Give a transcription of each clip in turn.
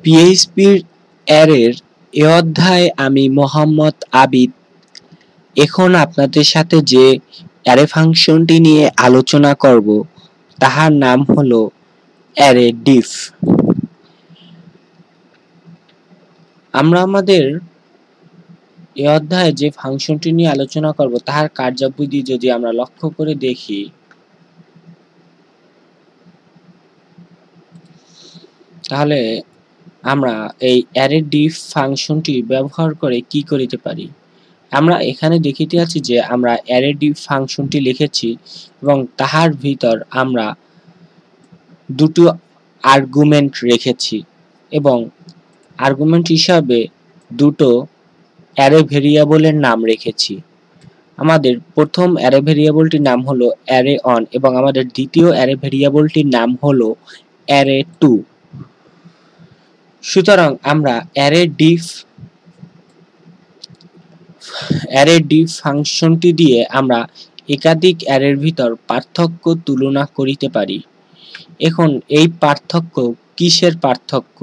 পিএইচপির অ্যারের এ অধ্যায়ে আমি মোহাম্মদ আবিদ এখন আপনাদের সাথে যে অ্যারে ফাংশনটি নিয়ে আলোচনা করব তাহার নাম হলো অ্যারে ডিফ। আমরা আমাদের এ অধ্যায়ে যে ফাংশনটি নিয়ে আলোচনা করব তাহার কার্যাবলী যদি আমরা লক্ষ্য করে দেখি, তাহলে আমরা এই অ্যারে ডিফ ফাংশনটি ব্যবহার করে কি করিতে পারি। আমরা এখানে দেখিতে আছি যে আমরা অ্যারে ডিফ ফাংশনটি লিখেছি এবং তাহার ভিতর আমরা দুটো আর্গুমেন্ট রেখেছি এবং আর্গুমেন্ট হিসাবে দুটো অ্যারে ভেরিয়েবলের নাম রেখেছি। আমাদের প্রথম অ্যারে ভেরিয়েবলটির নাম হলো অ্যারে অন এবং আমাদের দ্বিতীয় অ্যারে ভেরিয়েবলটির নাম হলো অ্যারে টু। সুতরাং আমরা অ্যারে ডিফ ফাংশনটি দিয়ে আমরা একাধিক অ্যারের ভিতর পার্থক্য তুলনা করিতে পারি। এখন এই পার্থক্য কিসের পার্থক্য?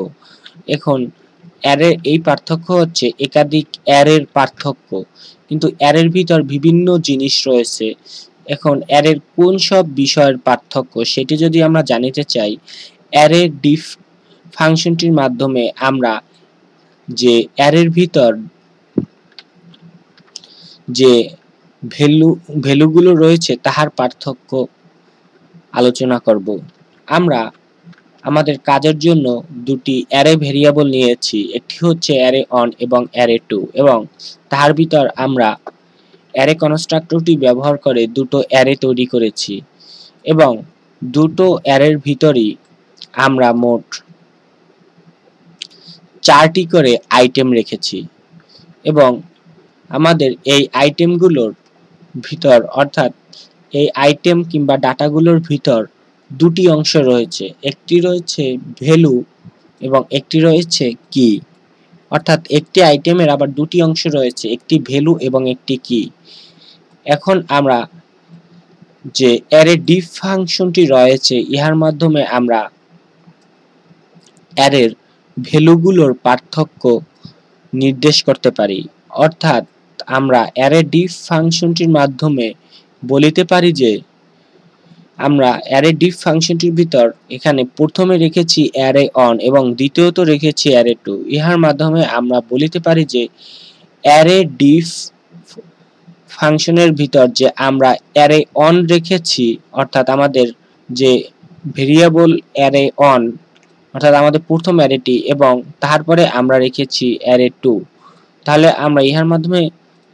এখন এই পার্থক্য হচ্ছে একাধিক অ্যারের পার্থক্য, কিন্তু অ্যারের ভিতর বিভিন্ন জিনিস রয়েছে। এখন অ্যারের কোন সব বিষয়ের পার্থক্য সেটি যদি আমরা জানিতে চাই, অ্যারে ডিফ ফাংশনটির মাধ্যমে আমরা যে অ্যারের ভিতর যে ভ্যালুগুলো রয়েছে তাহার পার্থক্য আলোচনা করব। আমরা আমাদের কাজের জন্য দুটি অ্যারে ভেরিয়েবল নিয়েছি, একটি হচ্ছে অ্যারে অন এবং অ্যারে টু, এবং তার ভিতর আমরা অ্যারে কনস্ট্রাক্টরটি ব্যবহার করে দুটো অ্যারে তৈরি করেছি এবং দুটো অ্যারের ভিতরই আমরা মোট 4টি করে আইটেম রেখেছি এবং আমাদের এই আইটেমগুলোর ভিতর, অর্থাৎ এই আইটেম কিংবা ডাটাগুলোর ভিতর দুটি অংশ রয়েছে, একটি রয়েছে ভ্যালু এবং একটি রয়েছে কি। অর্থাৎ একটি আইটেমের আবার দুটি অংশ রয়েছে, একটি ভ্যালু এবং একটি কি। এখন আমরা যে অ্যারে ডিফ ফাংশনটি রয়েছে ইহার মাধ্যমে আমরা অ্যারের ভ্যালুগুলোর পার্থক্য নির্দেশ করতে পারি। অর্থাৎ আমরা অ্যারে ডিফ ফাংশনটির মাধ্যমে বলিতে পারি যে আমরা অ্যারে ডিফ ফাংশনটির ভিতর এখানে প্রথমে রেখেছি অ্যারে অন এবং দ্বিতীয়ত রেখেছি অ্যারে টু। ইহার মাধ্যমে আমরা বলিতে পারি যে অ্যারে ডিফ ফাংশনের ভিতর যে আমরা অ্যারে অন রেখেছি, অর্থাৎ আমাদের যে ভেরিয়েবল অ্যারে অন, অর্থাৎ আমাদের প্রথম অ্যারেটি, এবং তারপরে আমরা রেখেছি অ্যারে টু। তাহলে আমরা ইহার মাধ্যমে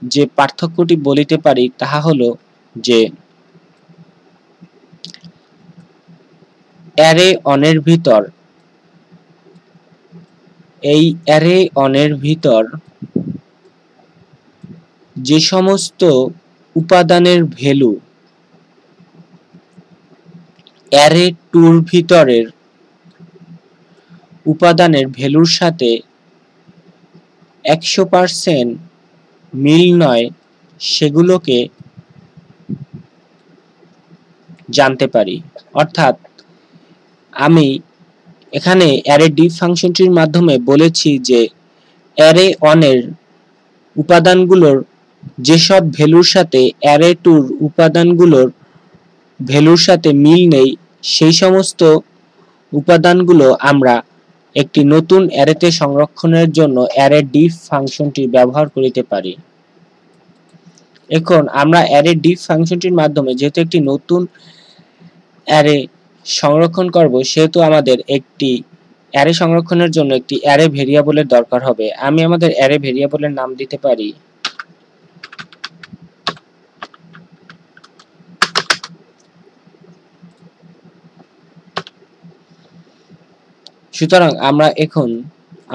যে পার্থক্যটি বলিতে পারি তাহা হলো যে অ্যারে অনের ভিতর যে সমস্ত উপাদানের ভ্যালু অ্যারে টুর ভিতরের উপাদানের ভ্যালুর সাথে 100% মিল নয় সেগুলোকে জানতে পারি। অর্থাৎ আমি এখানে অ্যারে ডিফ ফাংশনটির মাধ্যমে বলেছি যে অ্যারে অনের উপাদানগুলোর যেসব ভ্যালুর সাথে অ্যারে টুর উপাদানগুলোর ভ্যালুর সাথে মিল নেই সেই সমস্ত উপাদানগুলো আমরা একটি নতুন অ্যারেতে সংরক্ষণের জন্য অ্যারে ডিফ ফাংশনটি ব্যবহার করিতে পারি। এখন আমরা অ্যারে ডিফ ফাংশনটির মাধ্যমে যেহেতু একটি নতুন অ্যারে সংরক্ষণ করব, সেহেতু আমাদের একটি অ্যারে সংরক্ষণের জন্য একটি অ্যারে ভেরিয়েবলের দরকার হবে। আমি আমাদের অ্যারে ভেরিয়েবলের নাম দিতে পারি সুতরাং আমরা এখন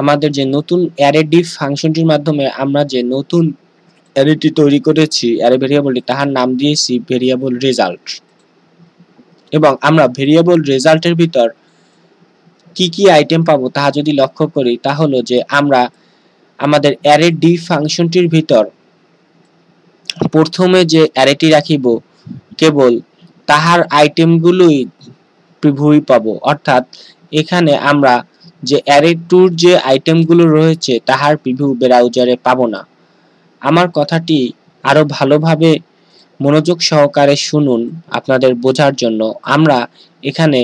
আমাদের যে নতুন অ্যারে ডিফ ফাংশনটির মাধ্যমে আমরা যে নতুন অ্যারেটি তৈরি করেছি, অ্যারে ভেরিয়েবলটি, তাহার নাম দিয়েছি ভেরিয়েবল রেজাল্ট। এবং আমরা ভেরিয়েবল রেজাল্টের ভিতর কি কি আইটেম পাবো তাহা যদি লক্ষ্য করি, তা হলো যে আমরা আমাদের অ্যারে ডিফ ফাংশনটির ভিতর প্রথমে যে অ্যারেটি রাখিব কেবল তাহার আইটেমগুলোই পাবো। অর্থাৎ এখানে আমরা যে অ্যারে টুর যে আইটেমগুলো রয়েছে তাহার প্রিভিউ ব্রাউজারে পাবো না। আমার কথাটি আরো ভালোভাবে মনোযোগ সহকারে শুনুন আপনাদের বোঝার জন্য। আমরা এখানে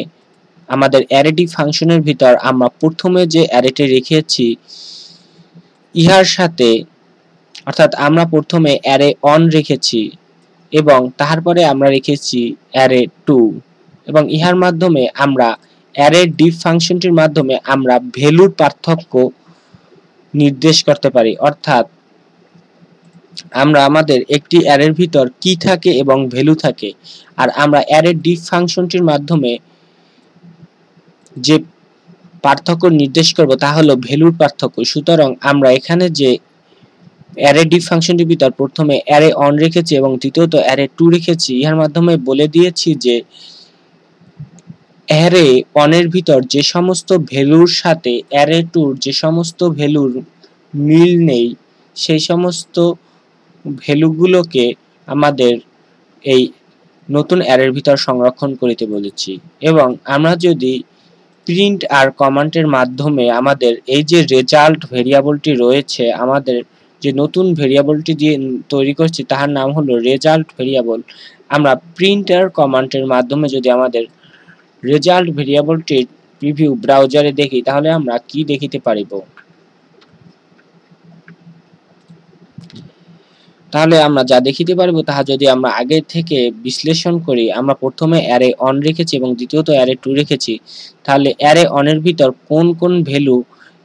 আমাদের অ্যারেটি ফাংশনের ভিতর আমরা প্রথমে যে অ্যারেটি রেখেছি ইহার সাথে, অর্থাৎ আমরা প্রথমে অ্যারে অন রেখেছি এবং তারপরে আমরা রেখেছি অ্যারে টু, এবং ইহার মাধ্যমে আমরা অ্যারে ডিফ ফাংশনটির মাধ্যমে আমরা ভ্যালুর পার্থক্য নির্দেশ করতে পারি। অর্থাৎ আমরা আমাদের একটি অ্যারের ভিতর কি থাকে এবং ভ্যালু থাকে, আর আমরা অ্যারে ডিফ ফাংশনটির মাধ্যমে যে পার্থক্য নির্দেশ করব তা হলো ভ্যালুর পার্থক্য। সুতরাং আমরা এখানে যে অ্যারে ডিফ ফাংশনটির ভিতর প্রথমে অ্যারে অন রেখেছি এবং দ্বিতীয়ত অ্যারে টু রেখেছি, ইহার মাধ্যমে বলে দিয়েছি যে অ্যারে অনের ভিতর যে সমস্ত ভ্যালুর সাথে অ্যারে টুর যে সমস্ত ভ্যালুর মিল নেই সেই সমস্ত ভ্যালুগুলোকে আমাদের এই নতুন অ্যারের ভিতর সংরক্ষণ করিতে বলেছি। এবং আমরা যদি প্রিন্ট আর কমান্ডের মাধ্যমে আমাদের এই যে রেজাল্ট ভেরিয়েবলটি রয়েছে, আমাদের যে নতুন ভেরিয়েবলটি দিয়ে তৈরি করছি তাহার নাম হলো রেজাল্ট ভেরিয়েবল, আমরা প্রিন্ট আর কমান্ডের মাধ্যমে যদি আমাদের রেজাল্ট ভেরিয়েবলটির প্রিভিউ ব্রাউজারে দেখি তাহলে আমরা কি দেখিতে পারিব। তাহলে আমরা যা দেখিতে পারবো তাহা যদি আমরা আগে থেকে বিশ্লেষণ করি, আমরা প্রথমে অ্যারে অন রেখেছি এবং দ্বিতীয়ত অ্যারে টু রেখেছি, তাহলে অ্যারে অনের ভিতর কোন কোন ভ্যালু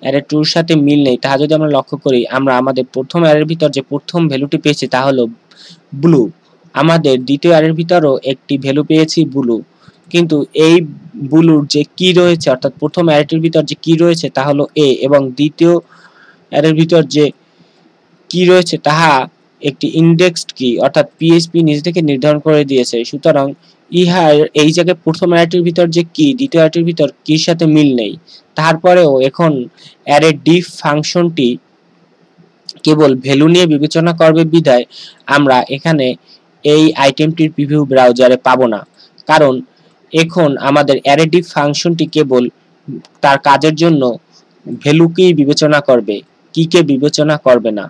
অ্যারে টুর সাথে মিল নেই তাহা যদি আমরা লক্ষ্য করি, আমরা আমাদের প্রথম অ্যারের ভিতর যে প্রথম ভ্যালুটি পেয়েছি তা হলো ব্লু। আমাদের দ্বিতীয় অ্যারের ভিতরও একটি ভ্যালু পেয়েছি ব্লু, কিন্তু এই ব্লুর যে কি রয়েছে, অর্থাৎ প্রথম অ্যারেটির ভিতর যে কি রয়েছে তা হলো এ, এবং দ্বিতীয় অ্যারের ভিতর যে কি রয়েছে তাহা একটি ইন্ডেক্সড কি, অর্থাৎ পিএইচপি নিজে থেকে নির্ধারণ করে দিয়েছে। সুতরাং ইহার এই জায়গায় প্রথম অ্যারেটির ভিতর যে কি দ্বিতীয় অ্যারেটির ভিতর কির সাথে মিল নেই, তারপরেও এখন অ্যারে ডিফ ফাংশনটি কেবল ভ্যালু নিয়ে বিবেচনা করবে বিধায় আমরা এখানে এই আইটেমটির প্রিভিউ ব্রাউজারে পাবো না, কারণ এখন আমাদের অ্যারে ডিফ ফাংশনটি কেবল তার কাজের জন্য ভ্যালুকেই বিবেচনা করবে, কিকে বিবেচনা করবে না।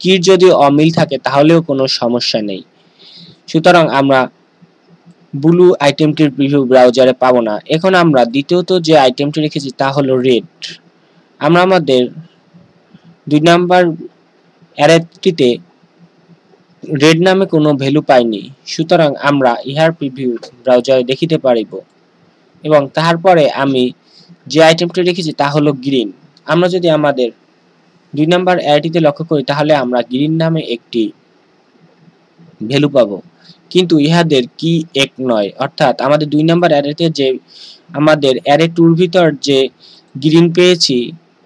কির যদি অমিল থাকে তাহলেও কোনো সমস্যা নেই। সুতরাং আমরা ব্লু আইটেমটির প্রিভিউ ব্রাউজারে পাবো না। এখন আমরা দ্বিতীয়ত যে আইটেমটি রেখেছি তা হলো রেড। আমরা আমাদের 2 নাম্বার অ্যারেটিতে রেড নামে কোনো ভ্যালু পাইনি, সুতরাং আমরা ইহার প্রিভিউ ব্রাউজারে দেখিতে পারিব। এবং তারপরে আমি যে আইটেমটি রেখেছি তা হলো গ্রিন। আমরা যদি আমাদের 2 নাম্বার অ্যারেটিতে লক্ষ্য করি তাহলে আমরা গ্রিন নামে একটি ভ্যালু পাবো, কিন্তু ইহাদের কি এক নয়। অর্থাৎ আমাদের 2 নাম্বার অ্যারেতে যে আমাদের অ্যারে টুর ভিতর যে গ্রিন পেয়েছি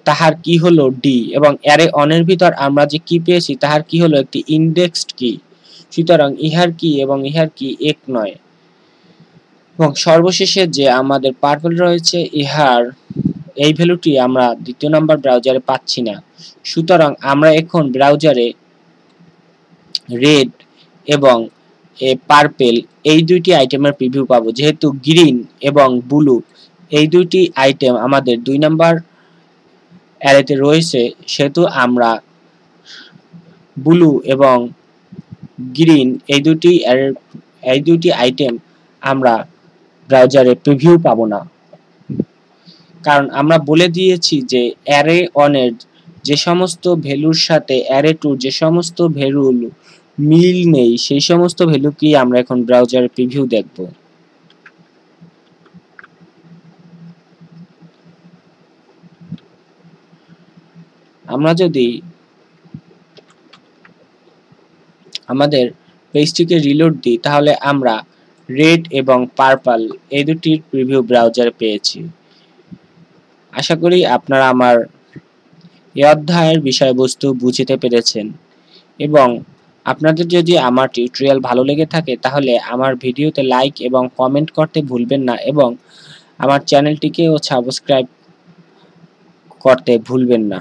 তাহার কি হলো ডি, এবং অ্যারে অনের ভিতর আমরা যে কি পেয়েছি তাহার কি হলো একটি ইন্ডেক্সড কি। সুতরাং ইহার কি এবং ইহার কি এক নয়। এবং সর্বশেষে যে আমাদের পার্পল রয়েছে ইহার এই ভ্যালুটি আমরা দ্বিতীয় নাম্বার ব্রাউজারে পাচ্ছি না। সুতরাং আমরা এখন ব্রাউজারে রেড এবং পার্পল এই দুইটি আইটেমের প্রিভিউ পাবো। যেহেতু গ্রিন এবং ব্লু এই দুইটি আইটেম আমাদের 2 নাম্বার অ্যারেতে রয়েছে, সেহেতু আমরা ব্লু এবং গ্রিন এই দুইটি আইটেম আমরা ব্রাউজারে প্রিভিউ পাবো না, কারণ আমরা বলে দিয়েছি যে অ্যারে অনের যে সমস্ত ভ্যালুর সাথে অ্যারে টুর যে সমস্ত ভ্যালু মিল নেই সেই সমস্ত ভ্যালুকেই আমরা এখন ব্রাউজারে প্রিভিউ দেখব। আমরা যদি আমাদের পেজটিকে রিলোড দিই তাহলে আমরা রেড এবং পার্পল এই দুটির প্রিভিউ ব্রাউজারে পেয়েছি। আশা করি আপনারা আমার এই অধ্যায়ের বিষয়বস্তু বুঝতে পেরেছেন, এবং আপনাদের যদি আমার টিউটোরিয়াল ভালো লেগে থাকে তাহলে আমার ভিডিওতে লাইক এবং কমেন্ট করতে ভুলবেন না, এবং আমার চ্যানেলটিকেও সাবস্ক্রাইব করতে ভুলবেন না।